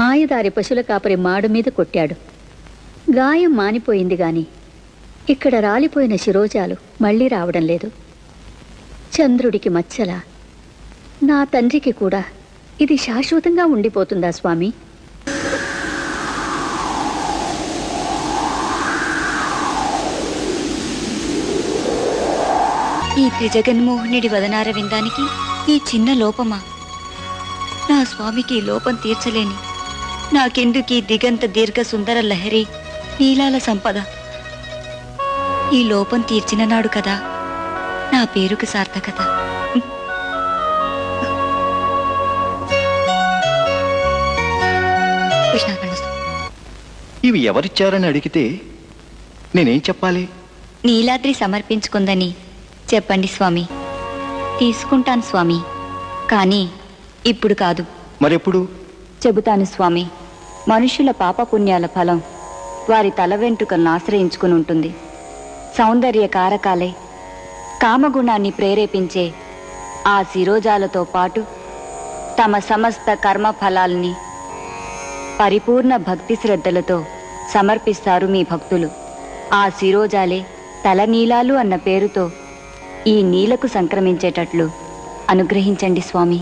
మాయదారి పశుల కాపరి మాడు మీద కొట్టాడు. గాయం మానిపోయింది గాని ఇక్కడ రాలిపోయిన శిరోజాలు మళ్ళీ రావడం లేదు. చంద్రుడికి మచ్చలా నా తండ్రికి కూడా ఇది శాశ్వతంగా ఉండిపోతుందా స్వామి? ఈ త్రిజగన్మోహనుడి వదనార విందానికి ఈ చిన్న లోపమా? నా స్వామికి లోపం తీర్చలేని నాకెందుకీ దిగంత దీర్ఘ సుందర లహరి నీలాల సంపద? ఈ లోపం తీర్చిన నాడు కదా నా పేరుకు సార్థకత. ఇవి ఎవరిచ్చారని అడిగితే నేనేం చెప్పాలి? నీలాద్రి సమర్పించుకుందని చెప్పండి స్వామి. తీసుకుంటాను స్వామి, కానీ ఇప్పుడు కాదు. మరెప్పుడు? చెబుతాను స్వామి. మనుషుల పాపపుణ్యాల ఫలం వారి తల వెంట్రుకలను ఆశ్రయించుకుని ఉంటుంది. సౌందర్య కారకాలే కామగుణాన్ని ప్రేరేపించే ఆ శిరోజాలతో పాటు తమ సమస్త కర్మ ఫలాల్ని పరిపూర్ణ భక్తి శ్రద్ధలతో సమర్పిస్తారు మీ భక్తులు. ఆ శిరోజాలే తలనీలాలు అన్న పేరుతో ఈ నీలకు సంక్రమించేటట్లు అనుగ్రహించండి స్వామి.